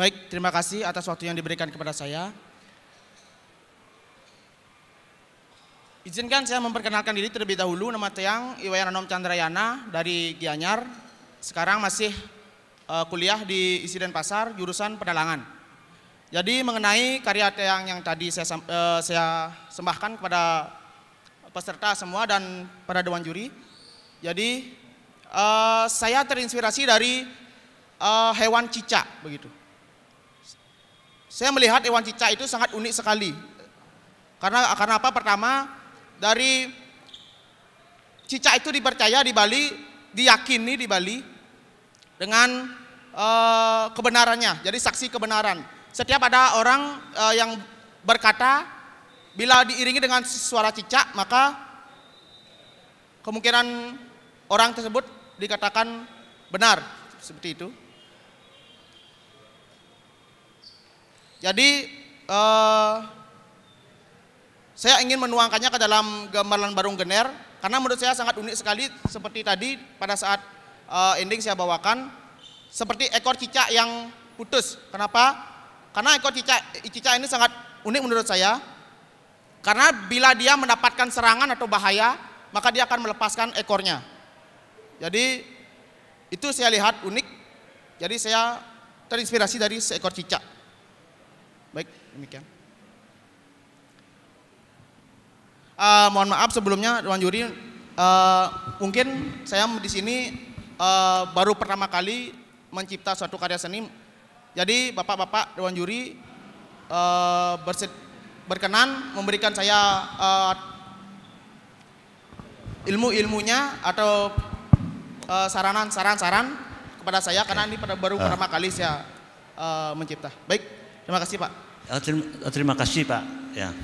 Baik, terima kasih atas waktu yang diberikan kepada saya. Izinkan saya memperkenalkan diri terlebih dahulu. Nama Teang Iwayan Anom Chandrayana dari Gianyar. Sekarang masih kuliah di ISI Denpasar, jurusan pedalangan. Jadi mengenai karya Teang yang tadi saya sembahkan kepada peserta semua dan pada dewan juri. Jadi saya terinspirasi dari hewan cicak begitu. Saya melihat hewan cicak itu sangat unik sekali. Karena apa? Pertama, dari cicak itu dipercaya di Bali, diyakini di Bali dengan kebenarannya. Jadi saksi kebenaran. Setiap ada orang yang berkata, bila diiringi dengan suara cicak, maka kemungkinan orang tersebut dikatakan benar, seperti itu. Jadi saya ingin menuangkannya ke dalam gambaran Barung Gener karena menurut saya sangat unik sekali, seperti tadi pada saat ending saya bawakan, seperti ekor cicak yang putus. Kenapa? Karena ekor cicak ini sangat unik menurut saya. Karena bila dia mendapatkan serangan atau bahaya, maka dia akan melepaskan ekornya. Jadi itu saya lihat unik. Jadi saya terinspirasi dari seekor cicak. Baik, demikian. Mohon maaf sebelumnya Dewan Juri, mungkin saya di sini baru pertama kali mencipta suatu karya seni. Jadi Bapak-bapak Dewan Juri berkenan memberikan saya ilmu-ilmunya atau saran-saran kepada saya karena ini baru pertama kali saya mencipta. Baik. Terima kasih Pak. Terima kasih Pak. Ya.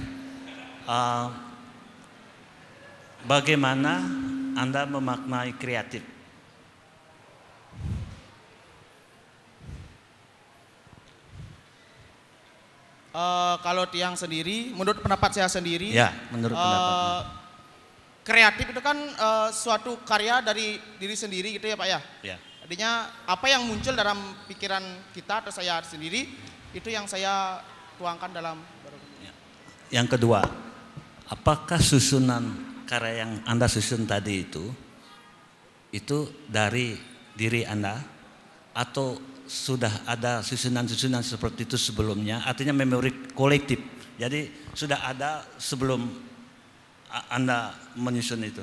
Bagaimana Anda memaknai kreatif? Kalau Tiang sendiri, menurut pendapat saya sendiri, ya, menurut pendapat. Kreatif itu kan suatu karya dari diri sendiri gitu ya Pak ya. Ya. Artinya apa yang muncul dalam pikiran kita atau saya sendiri, itu yang saya tuangkan dalam. Yang kedua, apakah susunan karya yang Anda susun tadi itu dari diri Anda atau sudah ada susunan-susunan seperti itu sebelumnya? Artinya memori kolektif. Jadi sudah ada sebelum Anda menyusun itu.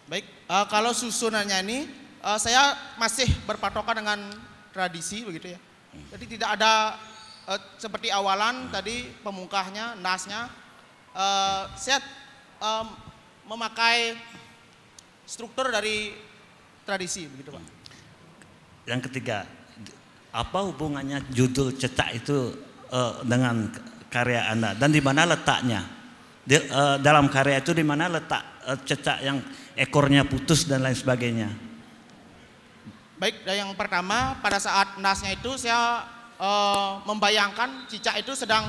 Baik, kalau susunannya ini saya masih berpatokan dengan tradisi begitu ya. Jadi tidak ada seperti awalan tadi pemungkahnya, nasnya. Saya memakai struktur dari tradisi begitu Pak. Yang ketiga, apa hubungannya judul Cecak itu dengan karya Anda dan di mana letaknya? Dalam karya itu di mana letak cecak yang ekornya putus dan lain sebagainya? Baik, yang pertama pada saat nasnya itu saya membayangkan cicak itu sedang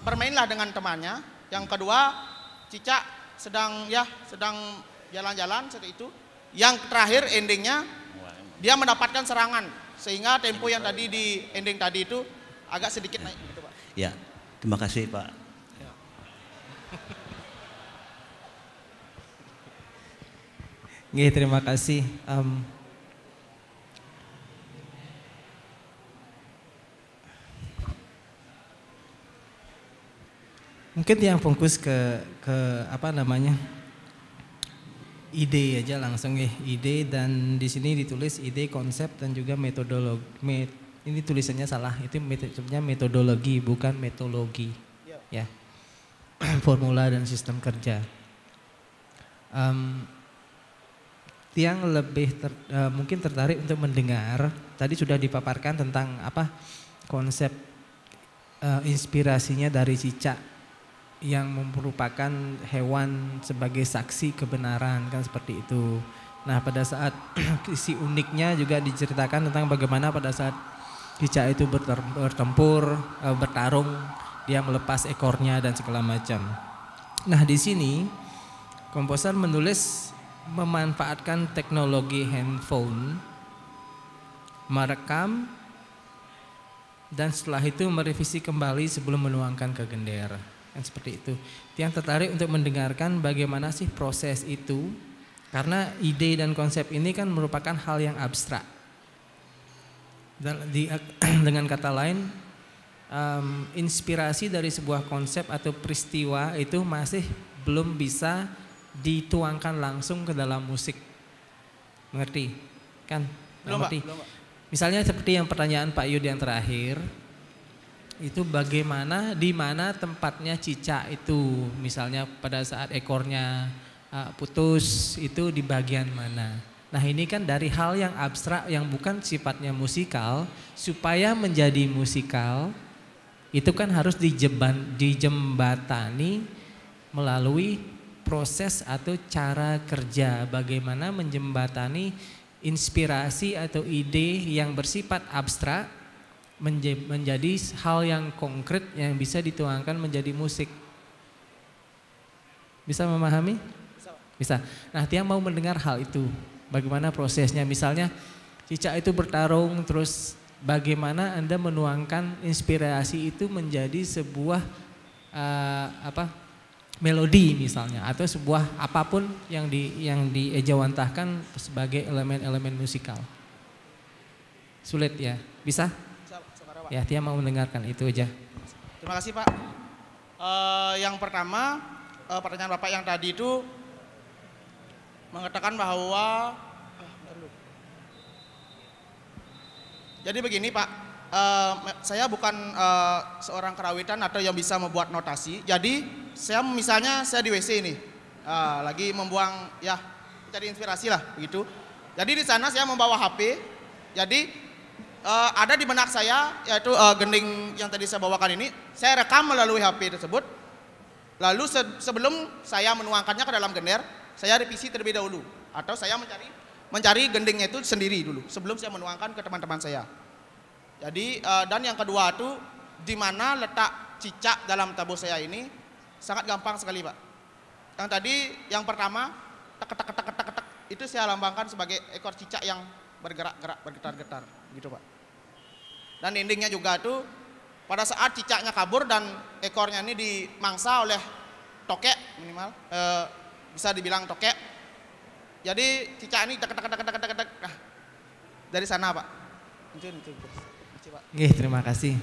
bermainlah dengan temannya. Yang kedua, cicak sedang jalan-jalan seperti itu. Yang terakhir endingnya dia mendapatkan serangan sehingga tempo yang tadi di ending tadi itu agak sedikit naik gitu Pak. Ya, terima kasih Pak. Ya. Nggih, terima kasih. Mungkin yang fokus ke apa namanya, ide aja langsung ya, ide, dan di sini ditulis ide, konsep dan juga metodologi. Ini tulisannya salah, itu sebenarnya metodologi bukan metodologi, ya. Formula dan sistem kerja. Tiang lebih mungkin tertarik untuk mendengar. Tadi sudah dipaparkan tentang apa konsep inspirasinya dari cicak yang merupakan hewan sebagai saksi kebenaran, kan seperti itu. Nah, pada saat isi uniknya juga diceritakan tentang bagaimana pada saat cicak itu bertempur, bertarung, dia melepas ekornya dan segala macam. Nah, di sini komposer menulis memanfaatkan teknologi handphone, merekam dan setelah itu merevisi kembali sebelum menuangkan ke gender. Kan seperti itu. Yang tertarik untuk mendengarkan bagaimana sih proses itu, karena ide dan konsep ini kan merupakan hal yang abstrak. Dan dengan kata lain, inspirasi dari sebuah konsep atau peristiwa itu masih belum bisa dituangkan langsung ke dalam musik. Mengerti? Kan? Belum, mengerti? Pak. Belum, Pak. Misalnya seperti yang pertanyaan Pak Yud yang terakhir, itu bagaimana, di mana tempatnya cicak itu, misalnya pada saat ekornya putus itu di bagian mana. Nah ini kan dari hal yang abstrak yang bukan sifatnya musikal, supaya menjadi musikal itu kan harus dijembatani melalui proses atau cara kerja, bagaimana menjembatani inspirasi atau ide yang bersifat abstrak menjadi hal yang konkret yang bisa dituangkan menjadi musik. Bisa memahami? Bisa. Nah, dia mau mendengar hal itu. Bagaimana prosesnya? Misalnya cicak itu bertarung, terus bagaimana Anda menuangkan inspirasi itu menjadi sebuah melodi misalnya, atau sebuah apapun yang diejawantahkan sebagai elemen-elemen musikal. Sulit ya? Bisa? Ya, dia mau mendengarkan itu aja. Terima kasih Pak. Yang pertama, pertanyaan Bapak yang tadi itu mengatakan bahwa jadi begini Pak, saya bukan seorang karawitan atau yang bisa membuat notasi. Jadi saya misalnya saya di WC ini, lagi membuang ya mencari inspirasi lah begitu. Jadi di sana saya membawa HP. Jadi ada di benak saya yaitu gending yang tadi saya bawakan ini, saya rekam melalui HP tersebut. Lalu sebelum saya menuangkannya ke dalam gender, saya revisi terlebih dahulu, atau saya mencari gendingnya itu sendiri dulu sebelum saya menuangkan ke teman-teman saya. Jadi dan yang kedua itu di mana letak cicak dalam tabuh saya ini sangat gampang sekali Pak. Yang tadi yang pertama tek itu saya lambangkan sebagai ekor cicak yang bergerak-gerak, bergetar-getar gitu Pak. Dan endingnya juga tuh pada saat cicaknya kabur dan ekornya ini dimangsa oleh tokek minimal, bisa dibilang tokek. Jadi cicak ini tek. Nah, dari sana Pak. Itu. Pak. Oke, terima kasih.